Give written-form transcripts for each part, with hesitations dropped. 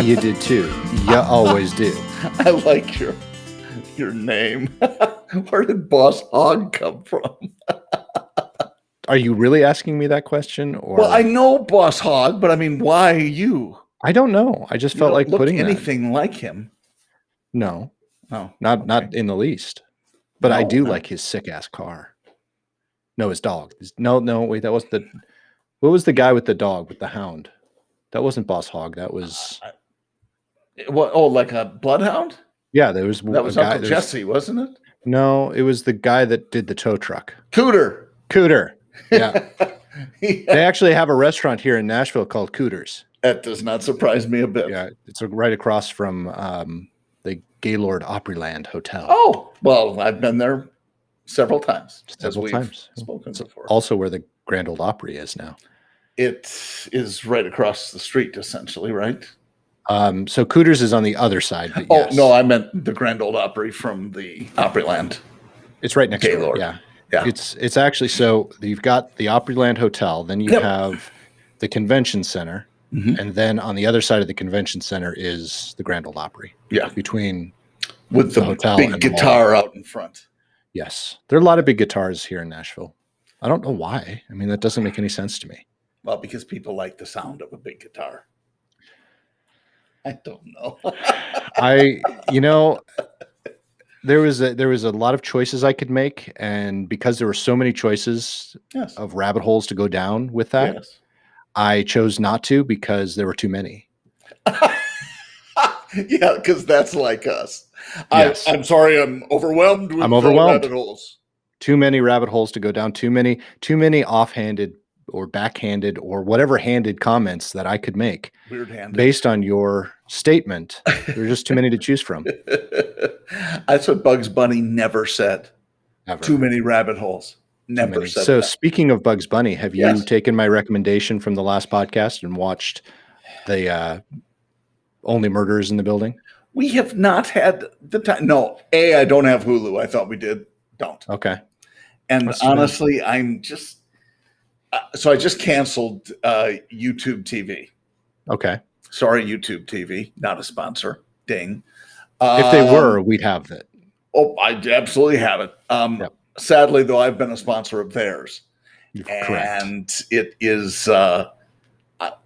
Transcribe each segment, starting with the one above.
You did too. You always do. I like your name. Where did Boss Hog come from? Are you really asking me that question? Or Well, I know Boss Hog, but I mean, why you? I don't know. I just You felt don't like look putting that. anything like him. No, Oh, not in the least. But I No, do no. like his sick ass car. No, his dog. No, wait, that wasn't the. What was the guy with the dog with the hound? That wasn't Boss Hog. That was What? Oh, like a bloodhound? yeah. There was That was a guy. Uncle Jesse, wasn't it? No, it was the guy that did the tow truck. Cooter. Yeah. They actually have a restaurant here in Nashville called Cooters. That does not surprise me a bit. Yeah, it's right across from the Gaylord Opryland Hotel. Oh, well, I've been there several times. Several times. Spoken before. Also where the Grand Ole Opry is now. It is right across the street, essentially, right? So Cooters is on the other side. But yes. No, I meant the Grand Ole Opry from the Opryland. It's right next Gaylord. door. Yeah. It's actually, so you've got the Opryland Hotel, then you have the convention center, and then on the other side of the convention center is the Grand Ole Opry. Yeah. With the hotel big and guitar out in front. Yes. There are a lot of big guitars here in Nashville. I don't know why. I mean, that doesn't make any sense to me. Well, because people like the sound of a big guitar. I don't know. There was a lot of choices I could make, and because there were so many choices of rabbit holes to go down with that, I chose not to because there were too many. Yeah, because that's like us. Yes. I'm sorry, I'm overwhelmed with rabbit holes. Too many rabbit holes to go down. Too many offhanded or backhanded or whatever handed comments that I could make based on your statement. There are just too many to choose from. That's what Bugs Bunny never said. Ever. Too many rabbit holes. Never said so that. Speaking of Bugs Bunny, have you taken my recommendation from the last podcast and watched the Only Murders in the Building? We have not had the time. No, I don't have Hulu. I thought we did. Don't. Okay. And honestly, I'm just... so I just canceled YouTube TV. Okay. Sorry, YouTube TV. Not a sponsor. Ding. If they were, we'd have that. Oh, I absolutely have it. Sadly, though, I've been a sponsor of theirs. Correct. And it is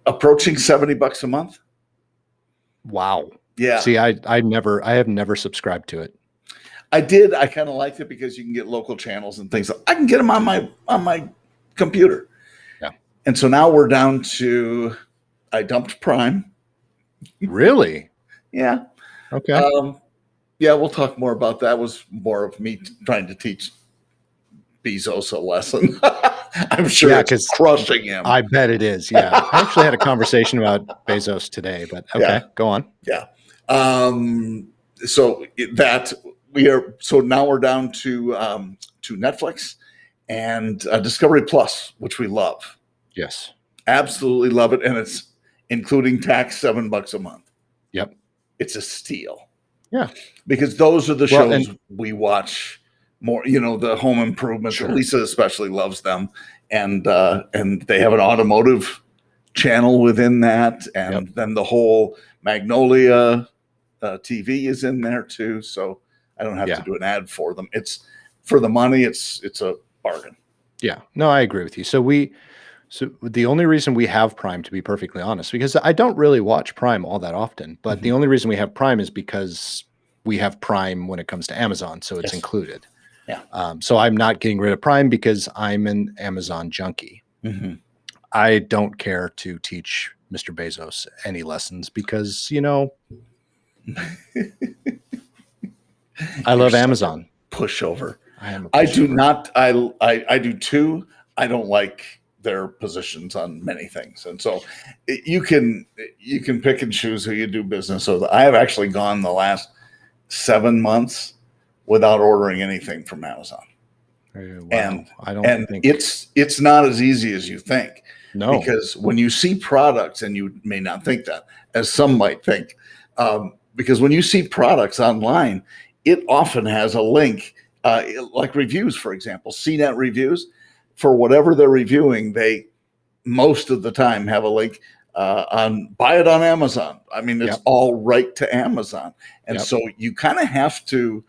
approaching $70 a month. Wow. Yeah. See, I have never subscribed to it. I did. I kind of liked it because you can get local channels and things. I can get them on my computer. Yeah. And so now we're down to, I dumped Prime. Really? Yeah. Okay. Yeah, we'll talk more about that. It was more of me trying to teach Bezos a lesson. I'm sure it's crushing him. I bet it is. Yeah. I actually had a conversation about Bezos today, but okay, go on. Yeah. So now we're down to Netflix and Discovery Plus, which we love. Yes. Absolutely love it. And it's including tax $7 a month. Yep. It's a steal. Yeah. Because those are the shows we watch more, the home improvement. Sure. Lisa especially loves them. And they have an automotive channel within that. And then the whole Magnolia TV is in there too. So I don't have to do an ad for them. It's for the money. It's a bargain. Yeah, no, I agree with you. So the only reason we have Prime, to be perfectly honest, because I don't really watch Prime all that often, but the only reason we have Prime is because we have Prime when it comes to Amazon. So it's included. Yeah. So I'm not getting rid of Prime because I'm an Amazon junkie. Mm-hmm. I don't care to teach Mr. Bezos any lessons because, I love Amazon. Pushover. I am a pushover. I do not. I do too. I don't like their positions on many things. And so you can pick and choose who you do business with. I have actually gone the last 7 months without ordering anything from Amazon. Wow. And I don't think it's not as easy as you think. No. Because when you see products, and you may not think that, as some might think, because when you see products online, it often has a link, like reviews, for example, CNET reviews. For whatever they're reviewing, they most of the time have a link on buy it on Amazon. I mean, it's Yep. all right to Amazon, and Yep. so you kind of have to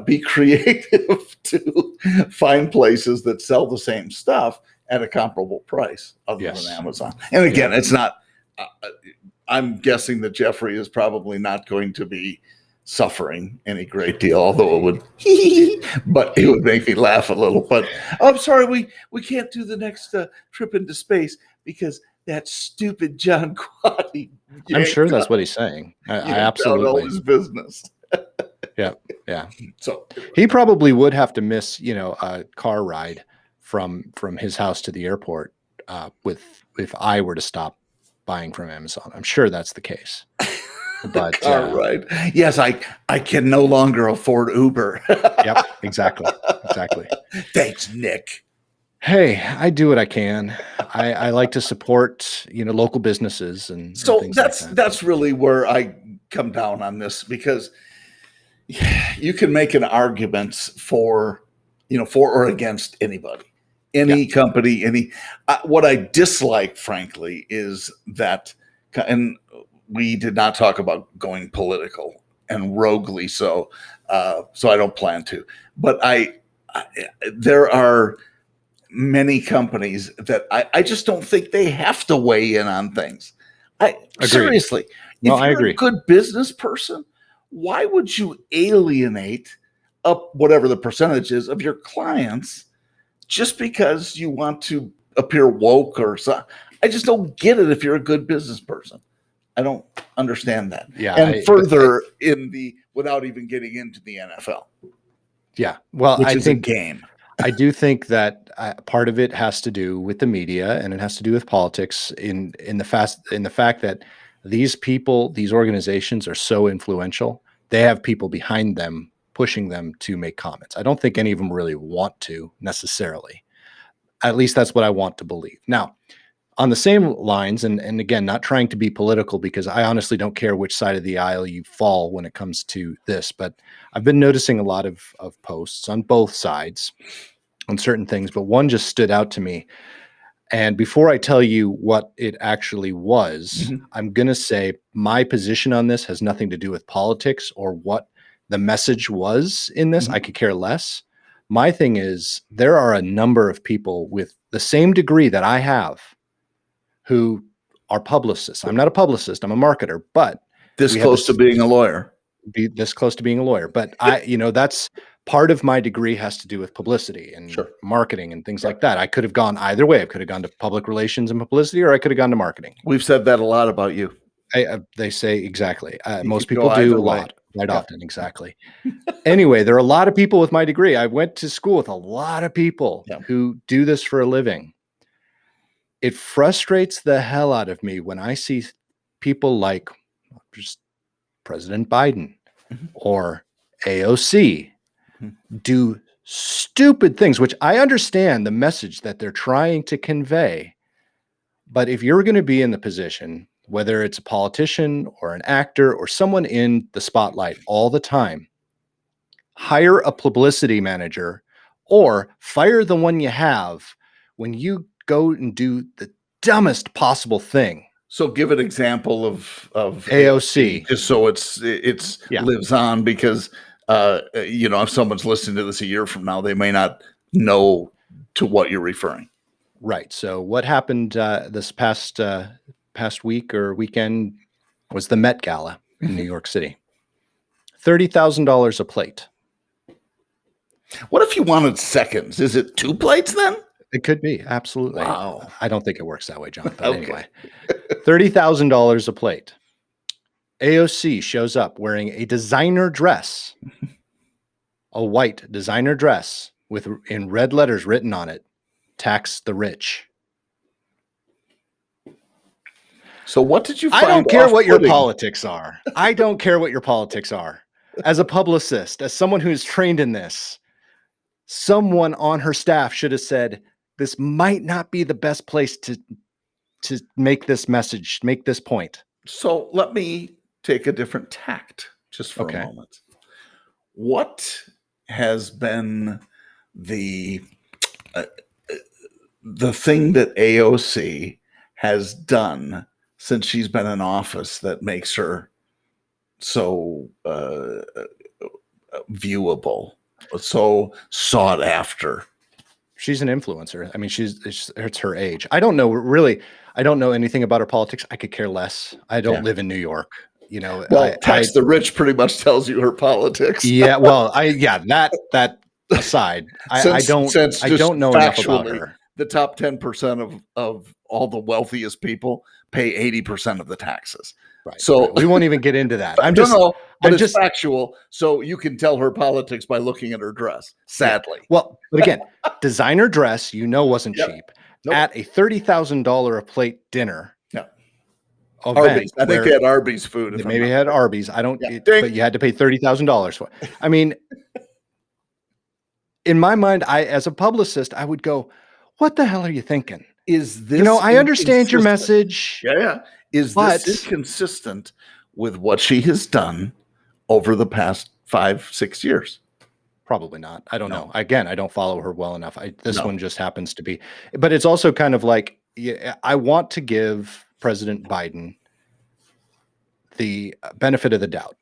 be creative to find places that sell the same stuff at a comparable price other than Yes. Amazon. And again, Yeah. it's not. I'm guessing that Jeffrey is probably not going to be suffering any great deal, although it would, but it would make me laugh a little. But I'm sorry, we can't do the next trip into space because that stupid John Quaddy I'm sure that's yanked what he's saying. I out all absolutely. his business. Yeah. Yeah. So He probably would have to miss, a car ride from his house to the airport with if I were to stop buying from Amazon. I'm sure that's the case. the But car ride. Yes, I can no longer afford Uber. yep, exactly. Exactly. Thanks, Nick. Hey, I do what I can. I like to support, local businesses and So things like that. that's really where I come down on this, because you can make an argument for or against anybody, any company, any. What I dislike, frankly, is that, and we did not talk about going political and roguely, so I don't plan to. But there are many companies that I just don't think they have to weigh in on things. Agreed. Seriously, No, if I you're agree. a good business person, why would you alienate up whatever the percentage is of your clients just because you want to appear woke or something? I just don't get it. If you're a good business person, I don't understand that. Yeah. And further, without even getting into the NFL, yeah. Well, which I is think a game. I do think that part of it has to do with the media, and it has to do with politics in the fact that these people, these organizations are so influential. They have people behind them pushing them to make comments. I don't think any of them really want to necessarily. At least that's what I want to believe. Now, on the same lines, and again, not trying to be political, because I honestly don't care which side of the aisle you fall when it comes to this, but I've been noticing a lot of posts on both sides on certain things, but one just stood out to me. And before I tell you what it actually was, I'm going to say my position on this has nothing to do with politics or what the message was in this. I could care less. My thing is, there are a number of people with the same degree that I have who are publicists. I'm not a publicist, I'm a marketer, but This close to being a lawyer. be this close to being a lawyer. But that's part of my degree has to do with publicity and marketing and things like that. I could have gone either way. I could have gone to public relations and publicity, or I could have gone to marketing. We've said that a lot about you. They say exactly. Most could people go do either a way. lot, right? Often. Exactly. Anyway, there are a lot of people with my degree. I went to school with a lot of people who do this for a living. It frustrates the hell out of me when I see people like just President Biden or AOC do stupid things, which I understand the message that they're trying to convey. But if you're going to be in the position, whether it's a politician or an actor or someone in the spotlight all the time, hire a publicity manager or fire the one you have when you go and do the dumbest possible thing. So give an example of AOC, just so it's lives on, because if someone's listening to this a year from now, they may not know to what you're referring. Right. So what happened this past week or weekend was the Met Gala in New York City. $30,000 a plate. What if you wanted seconds? Is it 2 plates then? It could be, absolutely. Wow. I don't think it works that way, John. But anyway, $30,000 a plate. AOC shows up wearing a designer dress, a white designer dress with in red letters written on it, "Tax the rich." So what did you find? I don't care what your politics are. I don't care what your politics are. As a publicist, as someone who's trained in this, someone on her staff should have said, this might not be the best place to make this message, make this point. So let me take a different tact just for a moment. What has been the thing that AOC has done since she's been in office that makes her so viewable, so sought after? She's an influencer. I mean, it's her age. I don't know really. I don't know anything about her politics. I could care less. I don't Yeah. live in New York. You know, Well, Tax the Rich pretty much tells you her politics. yeah. Well, that aside, I don't know enough about her. The top 10% of all the wealthiest people pay 80% of the taxes. Right. So right. We won't even get into that. I'm just factual. So you can tell her politics by looking at her dress, sadly. Yeah. Well, but again, designer dress, wasn't cheap. Nope. At a $30,000 a plate dinner. Yeah. Event, Arby's. I think they had Arby's food. They maybe had Arby's. I don't, Yeah. but you had to pay $30,000 for it. I mean, in my mind, as a publicist, I would go, what the hell are you thinking? Is this, I understand your message. Yeah. Is this inconsistent with what she has done over the past 5-6 years? Probably not. I don't know. Again, I don't follow her well enough. This one just happens to be, but it's also kind of like, I want to give President Biden the benefit of the doubt.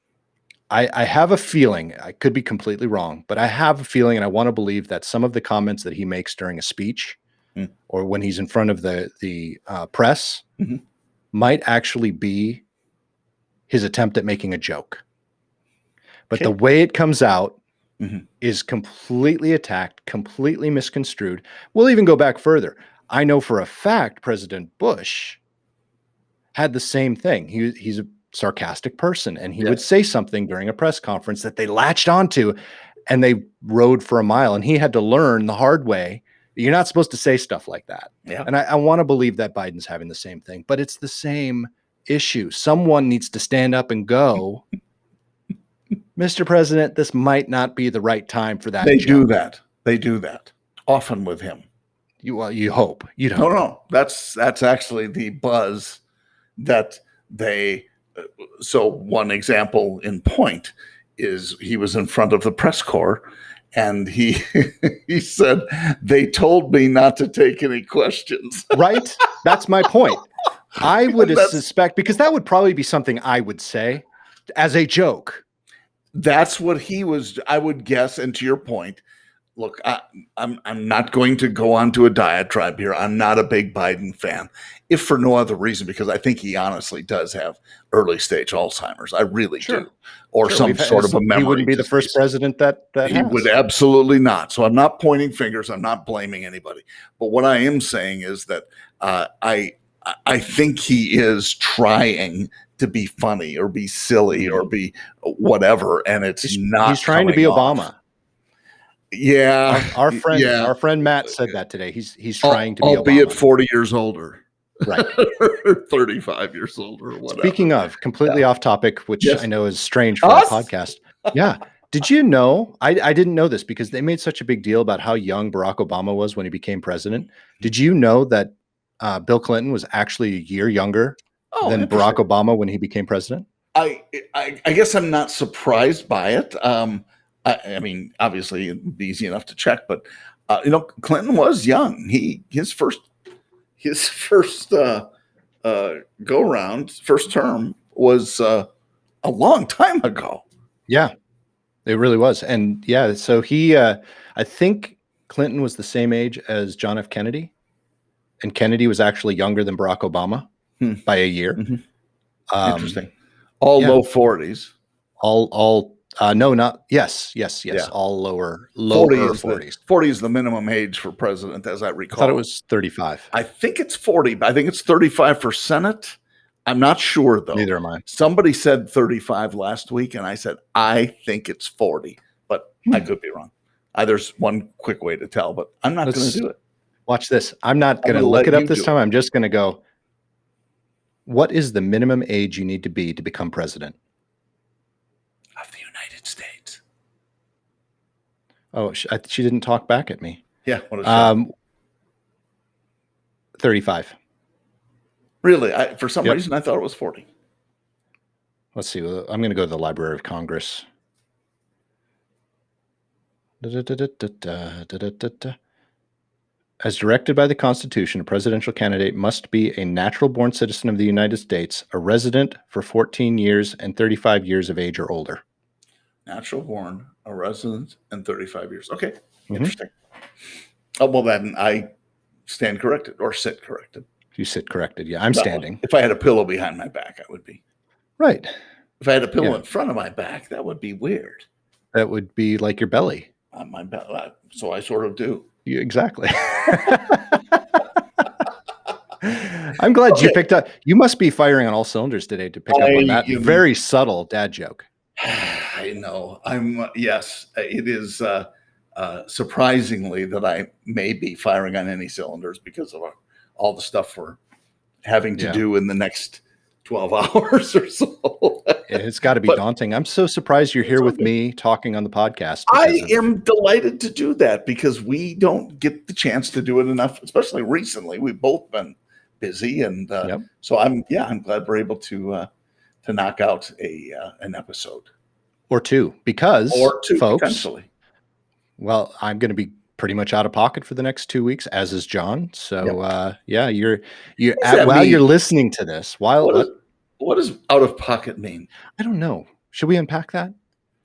I have a feeling, I could be completely wrong, but I have a feeling, and I want to believe that some of the comments that he makes during a speech or when he's in front of the press might actually be his attempt at making a joke. But the way it comes out is completely attacked, completely misconstrued. We'll even go back further. I know for a fact President Bush had the same thing. He's a sarcastic person, and he would say something during a press conference that they latched onto and they rode for a mile, and he had to learn the hard way that you're not supposed to say stuff like that. Yeah. And I want to believe that Biden's having the same thing, but it's the same issue. Someone needs to stand up and go, Mr. President, this might not be the right time for that. They do that often with him. You hope. You don't. No. That's actually the buzz that they. So one example in point is he was in front of the press corps, and he said, "They told me not to take any questions." Right? That's my point. I would suspect, because that would probably be something I would say as a joke. That's what he was, I would guess. And to your point, look, I'm not going to go on to a diatribe here. I'm not a big Biden fan, if for no other reason, because I think he honestly does have early stage Alzheimer's. I really do, or some sort of a memory. He wouldn't be the first president that he would absolutely not. So I'm not pointing fingers. I'm not blaming anybody. But what I am saying is that I think he is trying to be funny or be silly or be whatever, and it's not. He's trying to be Obama. Yeah, our friend Matt said that today. He's trying to be, albeit Obama. 40 years older, right? 35 years older, or whatever. Speaking of, completely off topic, which I know is strange for a podcast. Yeah. Did you know? I didn't know this because they made such a big deal about how young Barack Obama was when he became president. Did you know that Bill Clinton was actually a year younger than Barack Obama when he became president? I guess I'm not surprised by it. I mean, obviously it'd be easy enough to check, but Clinton was young. His first go around, first term was a long time ago. Yeah, it really was. And so I think Clinton was the same age as John F. Kennedy, and Kennedy was actually younger than Barack Obama by a year. Interesting. All low 40s. Yes. All lower 40s. 40 is the minimum age for president, as I recall. I thought it was 35. I think it's 40, but I think it's 35 for Senate. I'm not sure, though. Neither am I. Somebody said 35 last week, and I said, I think it's 40, but I could be wrong. There's one quick way to tell, but I'm not going to do it. Watch this. I'm not going to look it up this time. I'm just going to go, what is the minimum age you need to be to become president of the United States? Oh, she didn't talk back at me. Yeah. What is 35. Really? For some reason, I thought it was 40. Let's see. I'm going to go to the Library of Congress. As directed by the Constitution, a presidential candidate must be a natural-born citizen of the United States, a resident for 14 years and 35 years of age or older. Natural born, a resident, and 35 years. Okay, Mhm. interesting. Oh, well, then I stand corrected or sit corrected. You sit corrected. Yeah, I'm Well, standing. If I had a pillow behind my back, I would be. Right. If I had a pillow Yeah. in front of my back, that would be weird. That would be like your belly. My belly. So I sort of do. Exactly. I'm glad you picked up. You must be firing on all cylinders today to pick up on that very subtle dad joke. I know. Yes, it is surprisingly that I may be firing on any cylinders because of all the stuff we're having to do in the next 12 hours or so. It's got to be daunting. I'm so surprised you're here with me talking on the podcast. I am delighted to do that because we don't get the chance to do it enough, especially recently. We've both been busy, and so I'm glad we're able to knock out an episode or two, because folks, potentially. Well, I'm going to be pretty much out of pocket for the next 2 weeks, as is John. So while you're listening to this, what does out of pocket mean? I don't know. Should we unpack that?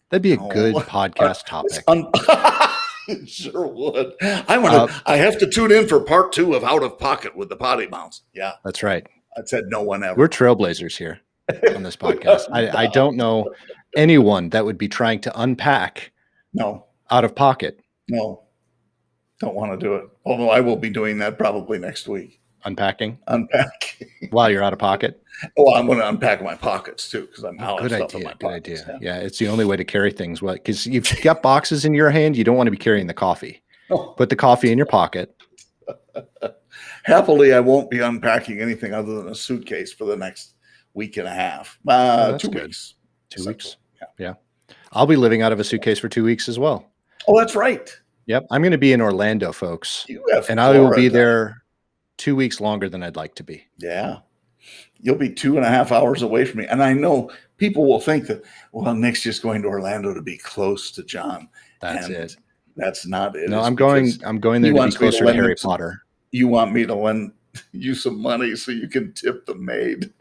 That'd be a good podcast topic. It sure would. I have to tune in for part 2 of Out of Pocket with the PoddiMouths. Yeah, that's right. I said no one ever. We're trailblazers here on this podcast. I don't know anyone that would be trying to unpack out of pocket. No, don't want to do it. Although I will be doing that probably next week. Unpacking while you're out of pocket. Oh, I'm going to unpack my pockets too because I'm out of stuff in my pockets. Good idea. Yeah, it's the only way to carry things. Well, because you've got boxes in your hand, you don't want to be carrying the coffee. Put the coffee in your pocket. Happily, I won't be unpacking anything other than a suitcase for the next week and a half. 2 weeks. 2 weeks. Yeah. I'll be living out of a suitcase for 2 weeks as well. Oh, that's right. Yep. I'm going to be in Orlando, folks. And I will be there 2 weeks longer than I'd like to be. Yeah. You'll be 2.5 hours away from me. And I know people will think that, well, Nick's just going to Orlando to be close to John. That's it. That's not it. No, I'm going there to be closer to Harry Potter. You want me to lend you some money so you can tip the maid.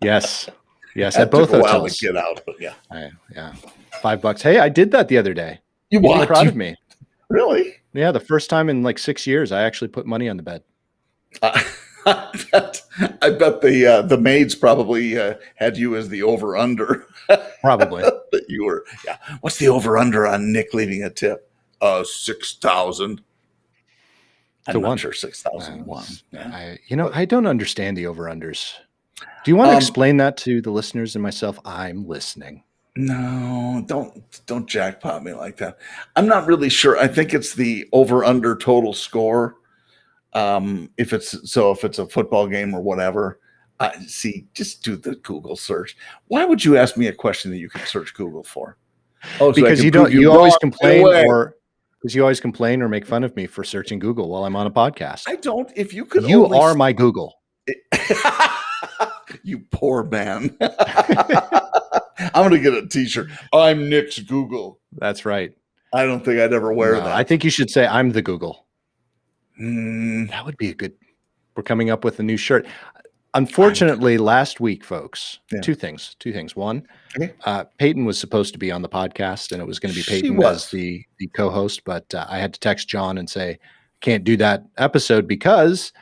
Yes. At both hotels. To get out, but yeah. $5. Hey, I did that the other day. You're proud of me. Really? Yeah, the first time in like 6 years, I actually put money on the bed. I bet the maids probably had you as the over-under. Probably. That you were. Yeah. What's the over-under on Nick leaving a tip? 6,000. I'm not sure 6,001. I don't understand the over-unders. Do you want to explain that to the listeners and myself? I'm listening. No, don't jackpot me like that. I'm not really sure. I think it's the over-under total score. If it's a football game or whatever, just do the Google search. Why would you ask me a question that you can search Google for? Oh, because you always complain or make fun of me for searching Google while I'm on a podcast. I don't. If you could, you are my Google. You poor man. I'm going to get a t-shirt. I'm Nick's Google. That's right. I don't think I'd ever wear that. I think you should say I'm the Google. Mm. That would be we're coming up with a new shirt. Unfortunately, last week, folks, two things. One, Peyton was supposed to be on the podcast, and it was going to be Peyton as the co-host, but I had to text John and say, can't do that episode because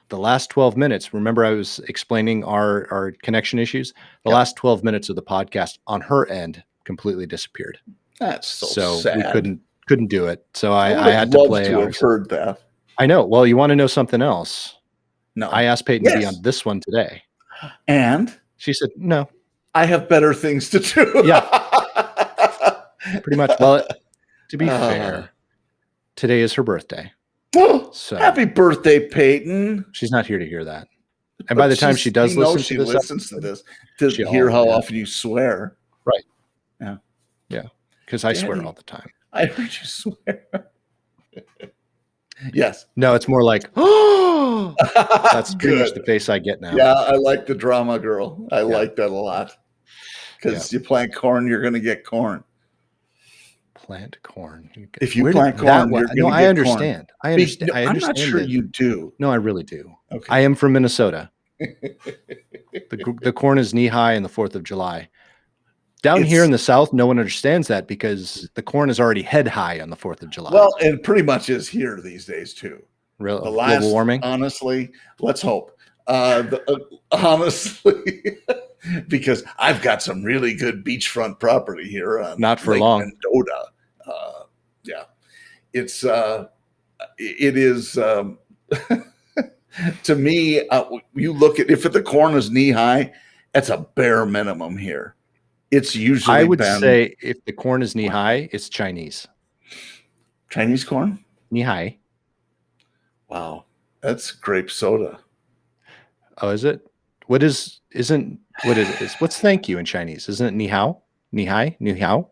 the last 12 minutes, remember I was explaining our connection issues? The last 12 minutes of the podcast on her end completely disappeared. That's so sad. We couldn't do it. So I had to play. I've heard that. I know. Well, you want to know something else? No. I asked Peyton to be on this one today. And? She said, no. I have better things to do. Yeah. Pretty much. Well, to be fair, today is her birthday. So happy birthday, Peyton. She's not here to hear that. And by the time she does listen to this, to hear how often you swear. Right. Yeah. Yeah. Because I swear all the time. I heard you swear. Yes. No, it's more like, oh, that's pretty much the face I get now. Yeah, I like the drama girl. I like that a lot. Because you plant corn, you're going to get corn. plant corn. If you Where plant did that corn, you're no, going to I get corn. understand. I understand. No, I I'm not understand sure that. you do. No, I really do. Okay. I am from Minnesota. The corn is knee high on the 4th of July. Down here in the South, no one understands that because the corn is already head high on the 4th of July. Well, it pretty much is here these days too. Real, The last, global warming? honestly, let's hope. Honestly, because I've got some really good beachfront property here on Not for Lake long. Mendota. Yeah, it is. To me, you look at if the corn is knee high, that's a bare minimum here. It's usually I would say if the corn is knee high, it's Chinese. Chinese corn? Knee high. Wow. That's grape soda. Oh, is it? What's thank you in Chinese? Isn't it ni hao? Ni hai? Ni hao?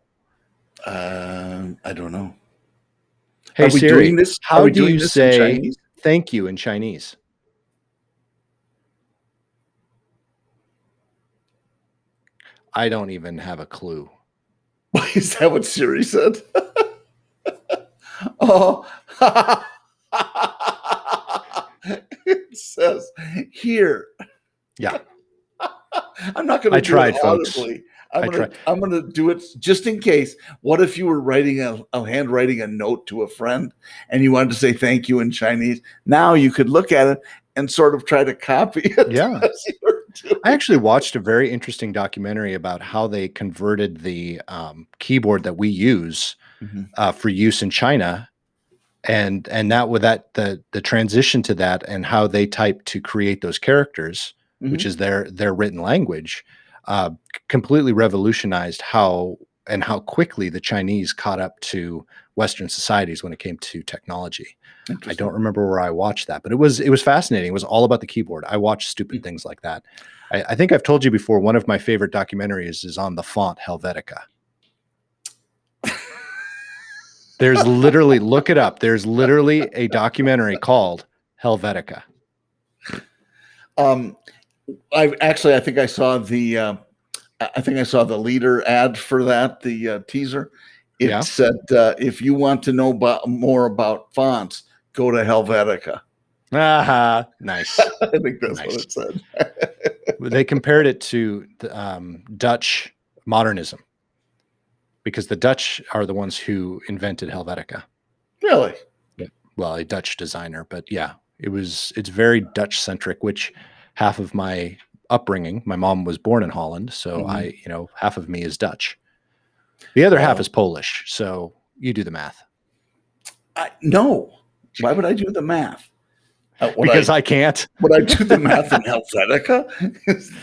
I don't know. Hey Siri, how do you say Chinese? thank you in Chinese? I don't even have a clue. Is that what Siri said? Oh, it says here. Yeah, I'm not going to do it audibly. I'm going to do it just in case. What if you were writing handwriting a note to a friend and you wanted to say thank you in Chinese? Now you could look at it and sort of try to copy it. Yeah. I actually watched a very interesting documentary about how they converted the keyboard that we use for use in China, and the transition to that and how they type to create those characters, which is their written language, completely revolutionized how quickly the Chinese caught up to Western societies when it came to technology. I don't remember where I watched that, but it was fascinating. It was all about the keyboard. I watched stupid things like that. I think I've told you before, one of my favorite documentaries is on the font Helvetica. There's literally, look it up. There's literally a documentary called Helvetica. I think I saw the leader ad for that, the teaser. It said, if you want to know more about fonts, go to Helvetica. Nice. I think that's what it said. They compared it to the, Dutch modernism, because the Dutch are the ones who invented Helvetica. Really? Yeah. Well, a Dutch designer, but yeah, it's very Dutch centric, which half of my upbringing, my mom was born in Holland. So half of me is Dutch. The other half is Polish. So you do the math. No. Why would I do the math? Because I can't. Would I do the math in Helvetica?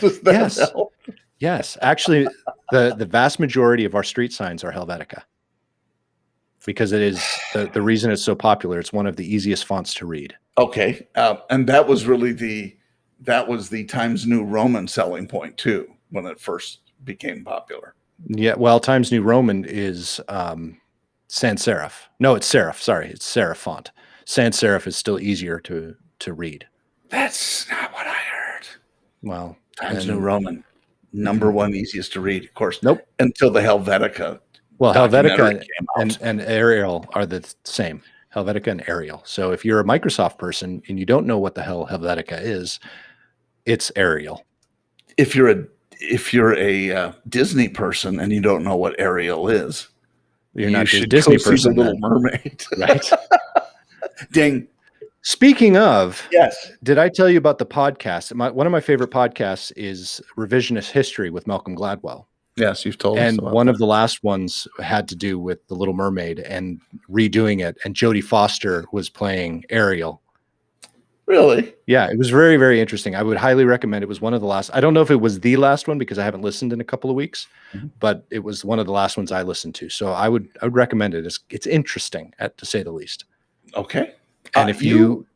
Does that help? Yes. Actually, the vast majority of our street signs are Helvetica, because it is the reason it's so popular. It's one of the easiest fonts to read. Okay. And that was really the Times New Roman selling point too, when it first became popular. Yeah. Well, Times New Roman is sans serif. No, it's serif. Sorry. It's serif font. Sans serif is still easier to read. That's not what I heard. Well, Times New Roman, number one easiest to read, of course. Nope. Until the Helvetica. Well, Helvetica and Arial are the same. Helvetica and Arial. So if you're a Microsoft person and you don't know what the hell Helvetica is, it's Arial. If you're a Disney person and you don't know what Arial is, you're not a Disney person. The Little Mermaid, right? Ding. Speaking of, yes, did I tell you about the podcast? One of my favorite podcasts is Revisionist History with Malcolm Gladwell. Yes, you've told us. And one of the last ones had to do with The Little Mermaid and redoing it. And Jodie Foster was playing Ariel. Really? Yeah, it was very, very interesting. I would highly recommend. It was one of the last. I don't know if it was the last one because I haven't listened in a couple of weeks, but it was one of the last ones I listened to. So I would recommend it. It's interesting, to say the least. Okay. And if you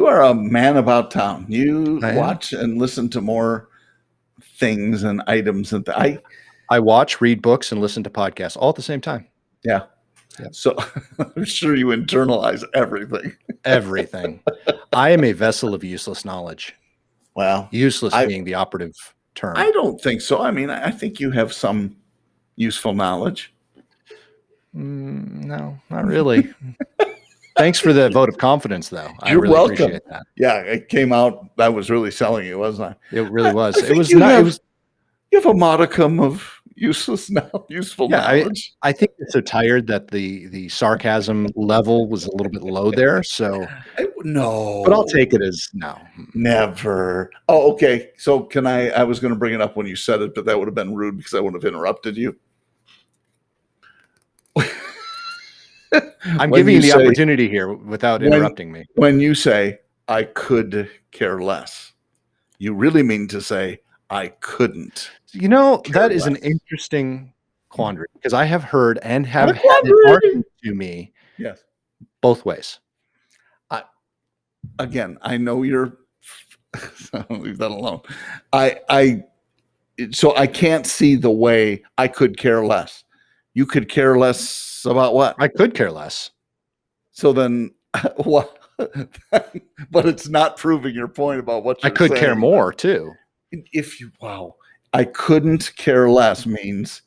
are a man about town, you watch and listen to more things and items. And I watch, read books, and listen to podcasts all at the same time. Yeah. So I'm sure you internalize everything. Everything. I am a vessel of useless knowledge. Well, useless being the operative term. I don't think so. I mean, I think you have some useful knowledge. No, not really. Thanks for the vote of confidence, though. I You're really welcome. appreciate that. Yeah, it came out. I was really selling you, wasn't I? It really was. I It think was you not. It have, was. you have a modicum of useful Yeah. knowledge. I think you're so tired that the sarcasm level was a little bit low there. So, but I'll No, take it as no. never. Oh, okay. So can I? I was going to bring it up when you said it, but that would have been rude because I would have interrupted you. I'm When giving you you the say- opportunity here without interrupting me. When you say I could care less, you really mean to say I couldn't. You know, that is an less. interesting quandary because I have heard and have Not a had it quandary. argued to me Yes. both ways. Again, I know you're. I'll leave that alone. So I can't see the way I could care less. You could care less about what? I could care less. So then what? But it's not proving your point about what I you're could saying. care more too. If you I couldn't care less means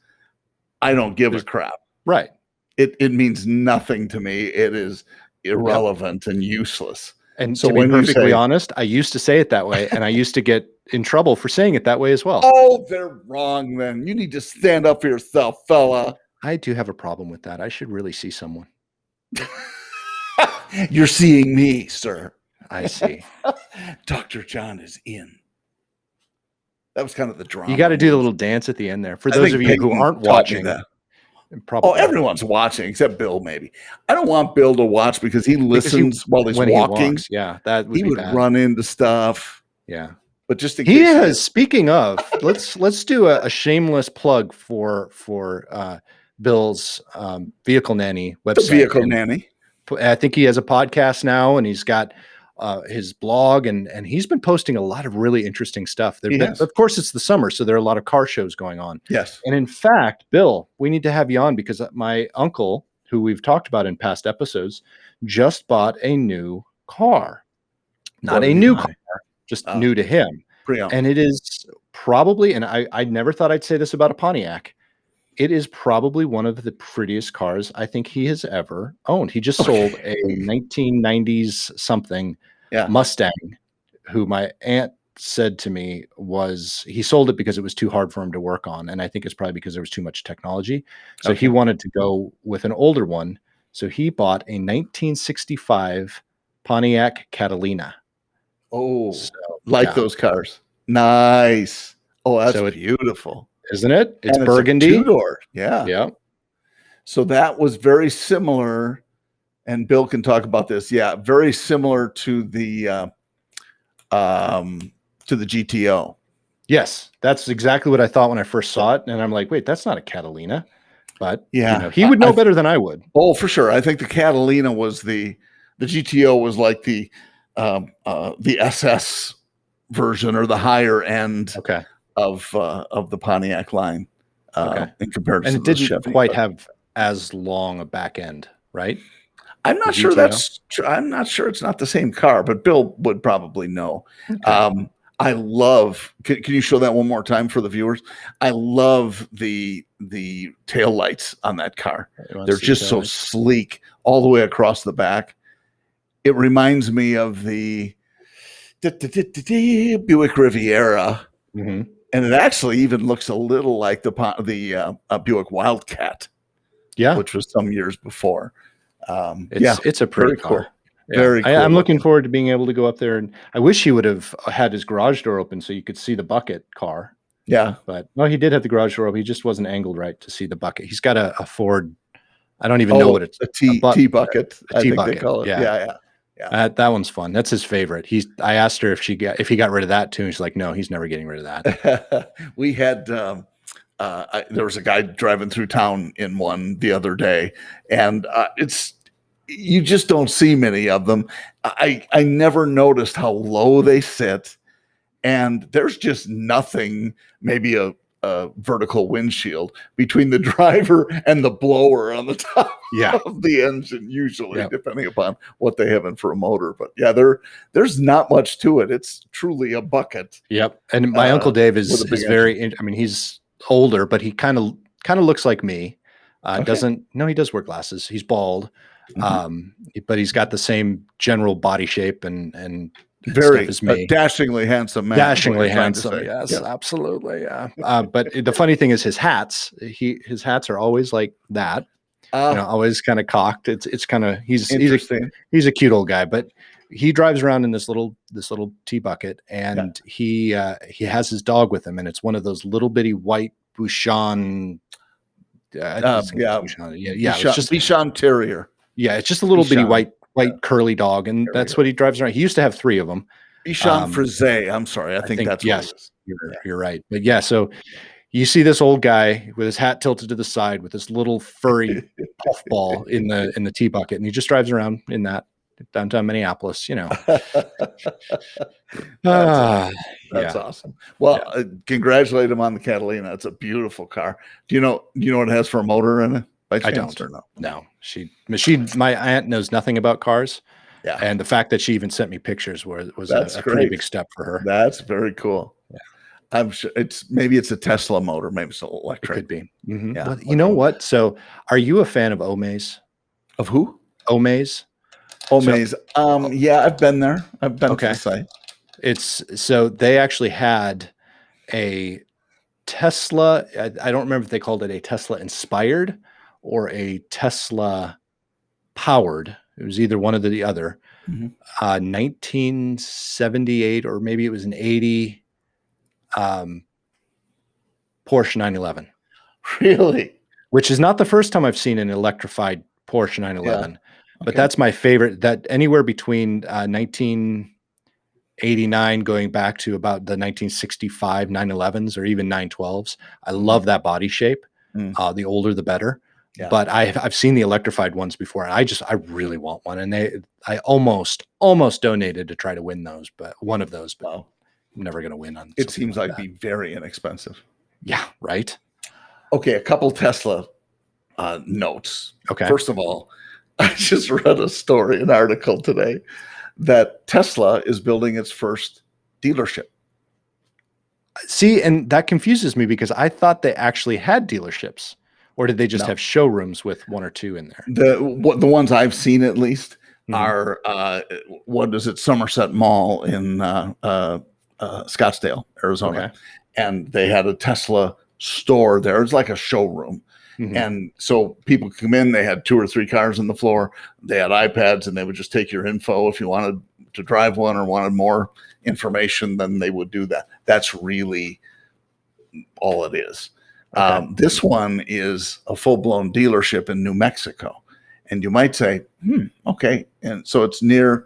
I don't give a crap. Right. It means nothing to me. It is irrelevant and useless. And So to be when you perfectly say- honest, I used to say it that way, and I used to get in trouble for saying it that way as well. Oh, they're wrong then. You need to stand up for yourself, fella. I do have a problem with that. I should really see someone. You're seeing me, sir. I see. Dr. John is in. That was kind of the drama. You got to do the little dance at the end there. For I those think of you who Peyton aren't taught me watching, that. probably. Oh, everyone's watching except Bill, maybe. I don't want Bill to watch because he listens while he's when walking. he walks, yeah, that would He be would bad. run into stuff. Yeah. But just in He case has. Speaking of, let's do a shameless plug for Bill's vehicle nanny the website. vehicle And nanny. I think he has a podcast now, and he's got his blog, and he's been posting a lot of really interesting stuff. Of course, it's the summer, so there are a lot of car shows going on. Yes. And in fact, Bill, we need to have you on because my uncle, who we've talked about in past episodes, just bought a new car. Not a new car, just new to him. Pre-owned. And it is probably, and I never thought I'd say this about a Pontiac, it is probably one of the prettiest cars I think he has ever owned. He just sold a 1990s something Mustang, who my aunt said to me he sold it because it was too hard for him to work on. And I think it's probably because there was too much technology. So he wanted to go with an older one. So he bought a 1965 Pontiac Catalina. Oh, those cars. Nice. Oh, that's beautiful. Isn't it? It's and burgundy. It's a two-door. Yeah. Yeah. So that was very similar, and Bill can talk about this. Yeah, very similar to the GTO. Yes, that's exactly what I thought when I first saw it, and I'm like, wait, that's not a Catalina. But yeah, he would know better than I would. Oh, for sure. I think the Catalina was the GTO was like the SS version or the higher end. Okay. Of the Pontiac line in comparison, and it didn't quite have as long a back end, right? I'm not sure that's true. I'm not sure it's not the same car, but Bill would probably know. Okay. I love. Can you show that one more time for the viewers? I love the tail lights on that car. They're just so sleek all the way across the back. It reminds me of the Buick Riviera. Mm-hmm. And it actually even looks a little like the Buick Wildcat, which was some years before. It's a pretty car. Cool. Yeah. Very cool. I'm looking forward to being able to go up there, and I wish he would have had his garage door open so you could see the bucket car. Yeah, but he did have the garage door open. He just wasn't angled right to see the bucket. He's got a Ford. I don't even know what it's a T bucket. A T bucket. They call it. Yeah. That one's fun. That's his favorite. I asked her if he got rid of that too. She's like, no, he's never getting rid of that. We had there was a guy driving through town in one the other day, and you just don't see many of them. I never noticed how low they sit, and there's just nothing. Maybe a vertical windshield between the driver and the blower on the top of the engine, usually, depending upon what they have in for a motor. But there's not much to it. It's truly a bucket. Yep. And my Uncle Dave is very, I mean, he's older, but he kind of looks like me. Okay. He does wear glasses. He's bald, Mhm. but he's got the same general body shape and stuff Very as me. dashingly handsome man is what you're Dashingly trying to handsome, say. yes, Yeah. absolutely, yeah. The funny thing is his hats are always like that, Ah, always kind of cocked. It's kind of interesting. he's a cute old guy, but he drives around in this little tea bucket, Yeah. and he has his dog with him, and it's one of those little bitty white Bouchon. I think it's Yeah. Bouchon. Yeah, yeah. It's just Bichon Terrier. yeah, it's just a little bitty Bichon. Yeah. white curly dog, and There we that's what go. he drives around. He used to have three of them. Bichon Um, Frise. I'm sorry. I I think think that's what it yes, is. you're Yeah. you're right. But yeah, so you see this old guy with his hat tilted to the side with this little furry puffball in the tea bucket, and he just drives around in that downtown Minneapolis. That's Ah, awesome. That's yeah, awesome. yeah. Well, congratulate him on the Catalina. It's a beautiful car. Do you know what it has for a motor in it by I chance don't. or no? No, my aunt knows nothing about cars, Yeah, and the fact that she even sent me pictures was that's a pretty great. big step for her. That's very cool. I'm sure maybe it's a Tesla motor, maybe it's It electric. could be. Mhm. Yeah. Well, you know Okay. what? So, are you a fan of Omaze? Of who? Omaze? So, Omaze. Yeah, I've been there. I've been to the okay. site. They actually had a Tesla. I don't remember if they called it a Tesla inspired or a Tesla powered. It was either one or the other. Mhm. 1978, or maybe it was an 80 um, Porsche 911, Really? which is not the first time I've seen an electrified Porsche Yeah. 911, but Okay. that's my favorite. That anywhere between 1989 going back to about the 1965 911s or even 912s. I Mhm. love that body shape. Mm, The older, the better. yeah. But I've seen the electrified ones before, and I really want one. And I almost donated to try to win those, but one of those, but Wow. I'm never going to win on It something seems like like that. be very inexpensive. Yeah, right. Okay, a couple Tesla notes. Okay. First of all, I just read an article today that Tesla is building its first dealership. See, and that confuses me because I thought they actually had dealerships, or did they just No, have showrooms with one or two in there? the ones I've seen at least Mhm. are what is it, Somerset Mall in Scottsdale, Arizona, Okay. and they had a Tesla store there. It's like a showroom. Mhm. And so people could come in, they had two or three cars on the floor, they had iPads, and they would just take your info. If you wanted to drive one or wanted more information, then they would do that. That's really all it is. Okay. This one is a full blown dealership in New Mexico. And you might say, okay. And so it's near,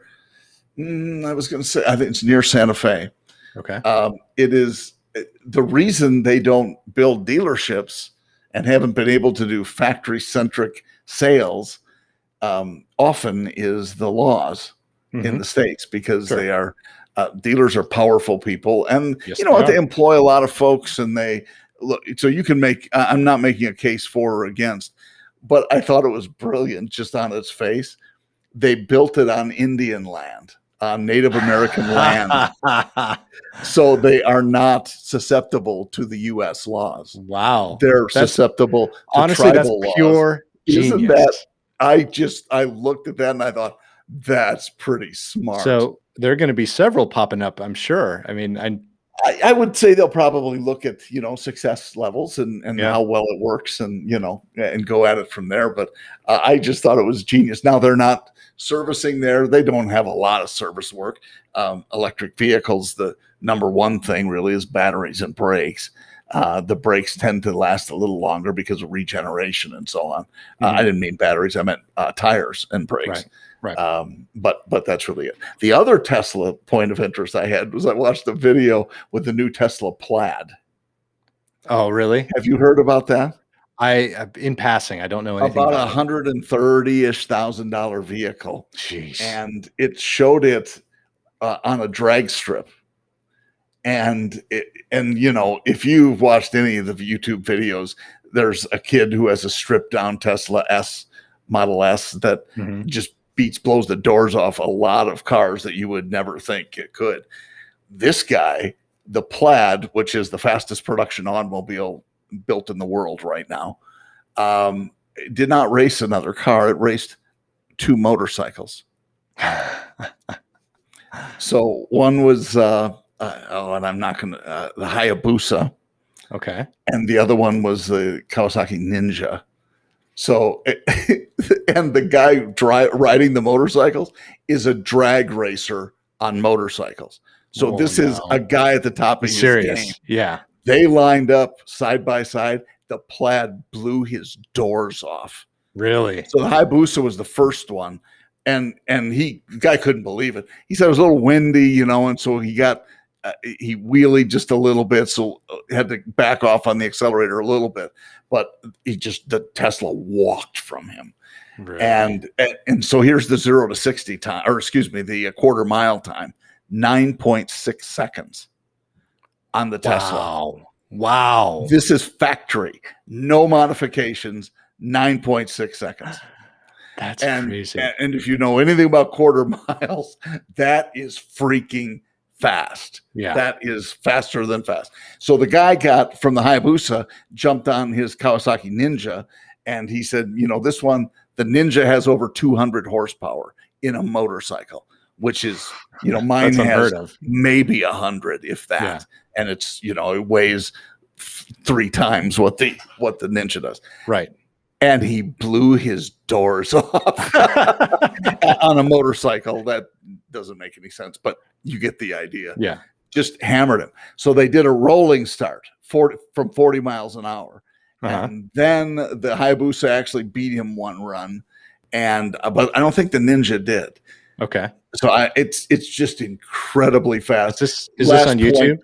I was going to say, I think it's near Santa Fe. Okay. It is the reason they don't build dealerships and haven't been able to do factory centric sales often is the laws in Mhm. the States, because Sure. they are dealers are powerful people, and Yes, you know they what, they are. employ a lot of folks, and they look, so you can make, I'm not making a case for or against, but I thought it was brilliant just on its face. They built it on Indian land, on Native American land, so they are not susceptible to the US laws. Wow. They're That's susceptible to honestly, that's tribal laws. pure Isn't genius. that, I looked at that and I thought, that's pretty smart. So, there are gonna be several popping up, I'm sure. I mean, I would say they'll probably look at, success levels and yeah. how well it works, and and go at it from there. But I just thought it was genius. Now they're not servicing there; they don't have a lot of service work. Electric vehicles, the number one thing really is batteries and brakes. The brakes tend to last a little longer because of regeneration and so on. I Mhm. didn't mean batteries; I meant tires and brakes. Right. Right. But that's really it. The other Tesla point of interest I had was I watched a video with the new Tesla Plaid. Oh, really? Have you heard about that? In passing, I don't know anything About a about it. $130,000 vehicle, Jeez. and it showed it on a drag strip. And if you've watched any of the YouTube videos, there's a kid who has a stripped down Tesla S Model S that Mhm. just blows the doors off a lot of cars that you would never think it could. This guy, the Plaid, which is the fastest production automobile built in the world right now, it did not race another car. It raced 2 motorcycles. So one was, and I'm not going to, the Hayabusa. Okay. And the other one was the Kawasaki Ninja. So, and the guy riding the motorcycles is a drag racer on motorcycles. So this is a guy at the top of his game. Yeah. They lined up side by side. The Plaid blew his doors off. Really? So the Hayabusa was the first one. And the guy couldn't believe it. He said it was a little windy, and so he wheelied just a little bit, so had to back off on the accelerator a little bit. But the Tesla walked from him. Really? And so here's the 0 to 60 time, or excuse me, the quarter mile time, 9.6 seconds on the Tesla. Wow. This is factory, no modifications, 9.6 seconds. That's crazy. And if you know anything about quarter miles, that is freaking fast. Yeah. That is faster than fast. So the guy got from the Hayabusa, jumped on his Kawasaki Ninja, and he said, this one, the Ninja has over 200 horsepower in a motorcycle, which is, mine has maybe 100, if that. Yeah. And it's, it weighs 3 times what the Ninja does. Right. And he blew his doors off on a motorcycle. That doesn't make any sense, but you get the idea. Yeah. Just hammered him. So they did a rolling start from 40 miles an hour. And then the Hayabusa actually beat him one run. But I don't think the Ninja did. Okay. So it's just incredibly fast. Is this on YouTube?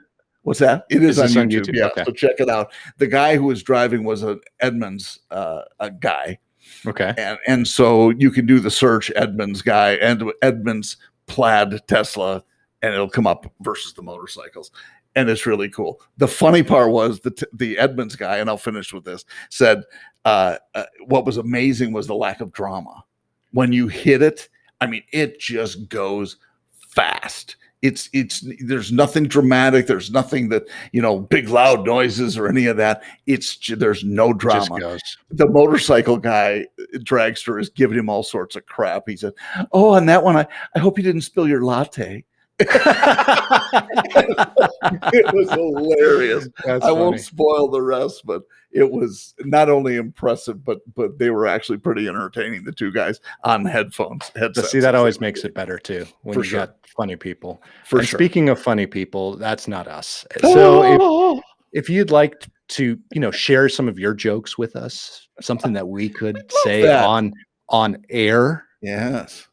What's that? It is on YouTube. Yeah, okay. So check it out. The guy who was driving was an Edmunds guy. Okay. And so you can do the search Edmunds guy and Edmunds Plaid Tesla, and it'll come up versus the motorcycles. And it's really cool. The funny part was the Edmunds guy, and I'll finish with this, said what was amazing was the lack of drama. When you hit it, I mean, it just goes fast. There's nothing dramatic. There's nothing that, big loud noises or any of that. There's no drama. The motorcycle guy, dragster, is giving him all sorts of crap. He said, "Oh, on that one, I hope you didn't spill your latte." It was hilarious. I won't spoil the rest, but it was not only impressive, but they were actually pretty entertaining, the two guys on headsets. See, that always makes it better too when you got funny people. Speaking of funny people, that's not us. So if you'd like to, share some of your jokes with us, something that we could say on air. Yes.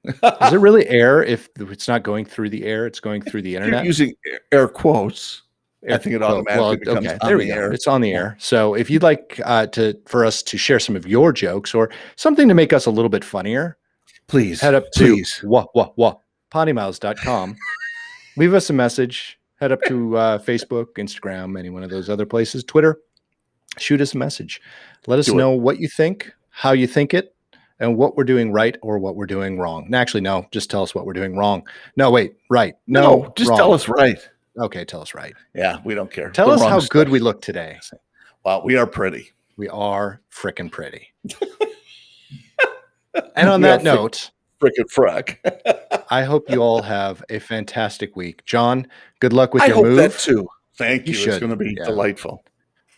Is it really air if it's not going through the air? It's going through the internet. You're using air quotes. I think it automatically becomes on the air. It's on the air. So if you'd like for us to share some of your jokes or something to make us a little bit funnier, please head up to PoddiMouths.com. Leave us a message. Head up to Facebook, Instagram, any one of those other places, Twitter. Shoot us a message. Let us know what you think, how you think it, and what we're doing right or what we're doing wrong. And actually, no, just tell us what we're doing wrong. No, wait, right. No, just wrong. Tell us right. Okay, tell us right. Yeah, we don't care. Tell us how good we look today. Wow, we are pretty. We are frickin' pretty. And on that note, frickin' frack. I hope you all have a fantastic week. John, good luck with your move. I hope that too. Thank you. It's going to be delightful.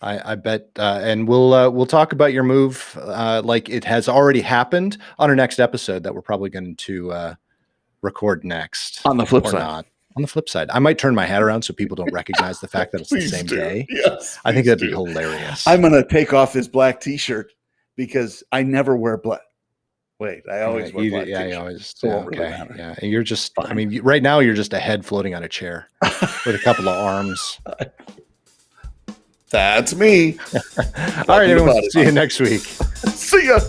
I bet, and we'll talk about your move like it has already happened on our next episode that we're probably going to record next. On the flip side. Not. On the flip side, I might turn my hat around so people don't recognize the fact that it's the same day. Yes, I think that'd be hilarious. I'm going to take off this black T-shirt because I never wear black. Wait, I always wear black T-shirt. Yeah, you always. So okay, yeah, and you're just. Fine. I mean, right now you're just a head floating on a chair with a couple of arms. That's me. All right, everyone. See you next week. See ya.